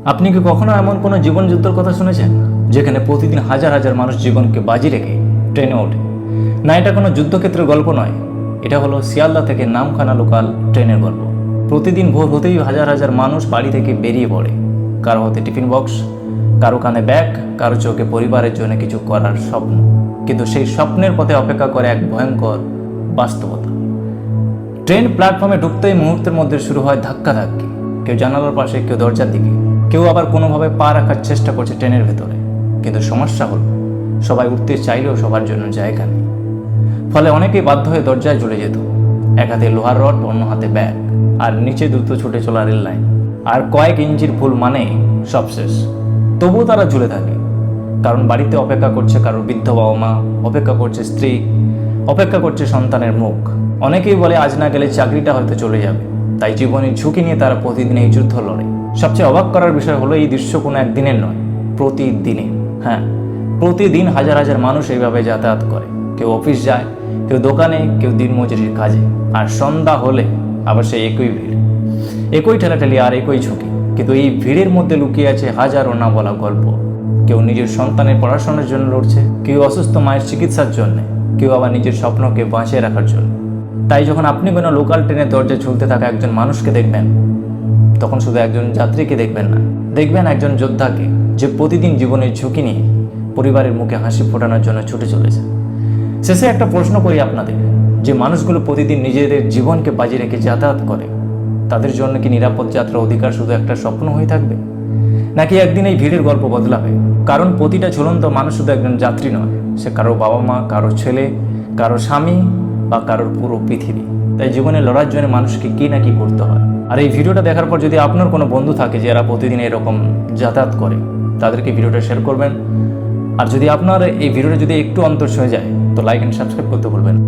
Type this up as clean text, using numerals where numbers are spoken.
আপনি কি কখনো এমন কোনো জীবন যুদ্ধের কথা শুনেছেন যেখানে প্রতিদিন হাজার হাজার মানুষ জীবনকে বাজি রেখে ট্রেনে ওঠে? না, এটা কোনো যুদ্ধক্ষেত্রের গল্প নয়, এটা হলো শিয়ালদা থেকে নামখানা লোকাল ট্রেনের গল্প। প্রতিদিন ভোর হতেই হাজার হাজার মানুষ বাড়ি থেকে বেরিয়ে পড়ে, কারো হাতে টিফিন বক্স, কারো কানে ব্যাগ, কারো চোখে পরিবারের জন্য কিছু করার স্বপ্ন। কিন্তু সেই স্বপ্নের পথে অপেক্ষা করে এক ভয়ঙ্কর বাস্তবতা। ট্রেন প্ল্যাটফর্মে ঢুকতেই মুহূর্তের মধ্যে শুরু হয় ধাক্কাধাক্কি, কেউ জানালার পাশে, কেউ দরজার দিকে, কেউ আবার কোনোভাবে পা রাখার চেষ্টা করছে ট্রেনের ভেতরে। কিন্তু সমস্যা হলো সবাই উঠতে চাইলেও সবার জন্য জায়গা নেই। ফলে অনেকেই বাধ্য হয়ে দরজায় ঝুলে যেত, এক হাতে লোহার রড, অন্য হাতে ব্যাগ, আর নিচে দ্রুত ছুটে চলা রেল লাইন। আর কয়েক ইঞ্চির ভুল মানেই সব শেষ। তবুও তারা ঝুলে থাকে, কারণ বাড়িতে অপেক্ষা করছে কারোর বৃদ্ধ বাবা মা, অপেক্ষা করছে স্ত্রী, অপেক্ষা করছে সন্তানের মুখ। অনেকেই বলে আজ না গেলে চাকরিটা হয়তো চলে যাবে, তাই জীবনের ঝুঁকি নিয়ে তারা প্রতিদিন এই যুদ্ধ লড়ে। সবচেয়ে অবাক করার বিষয় হলো এই দৃশ্য কোনো একদিনের নয়, প্রতিদিনের। হ্যাঁ, প্রতিদিন হাজার হাজার মানুষ এইভাবে যাতায়াত করে। কেউ অফিস যায়, কেউ দোকানে, কেউ দিনমজুরির কাজে। আর সন্ধ্যা হলে আবার সেই একই ভিড়, একই ঠেলাঠেলি আর একই ঝুঁকি। কিন্তু এই ভিড়ের মধ্যে লুকিয়ে আছে হাজারো না বলা গল্প। কেউ নিজের সন্তানের পড়াশোনার জন্য লড়ছে, কেউ অসুস্থ মায়ের চিকিৎসার জন্য, কেউ আবার নিজের স্বপ্নকে বাঁচিয়ে রাখার জন্য। তাই যখন আপনি কোনো লোকাল ট্রেনের দরজায় ঝুলতে থাকা একজন মানুষকে দেখবেন, তখন শুধু একজন যাত্রীকে দেখবেন না, দেখবেন একজন যোদ্ধাকে, যে প্রতিদিন জীবনের ঝুঁকি নিয়ে পরিবারের মুখে হাসি ফোটানোর জন্য ছুটে চলেছে। শেষে একটা প্রশ্ন করি আপনাদের, যে মানুষগুলো প্রতিদিন নিজেদের জীবনকে বাজি রেখে যাতায়াত করে, তাদের জন্য কি নিরাপদ যাত্রার অধিকার শুধু একটা স্বপ্ন হয়ে থাকবে, নাকি একদিন এই ভিড়ের গল্প বদলাবে? কারণ প্রতিটা ঝুলন্ত মানুষ শুধু একজন যাত্রী নয়, সে কারো বাবা মা, কারো ছেলে, কারো স্বামী বা কারোর পুরো পৃথিবী। তাই জীবনে লড়ার জন্য মানুষকে কি না কি করতে হয়। আর এই ভিডিওটা দেখার পর যদি আপনার কোনো বন্ধু থাকে যারা প্রতিদিন এরকম যাতায়াত করে, তাদেরকে ভিডিওটা শেয়ার করবেন। আর যদি আপনার এই ভিডিওটা যদি একটু অন্তর ছুঁয়ে যায়, তো লাইক অ্যান্ড সাবস্ক্রাইব করতে ভুলবেন না।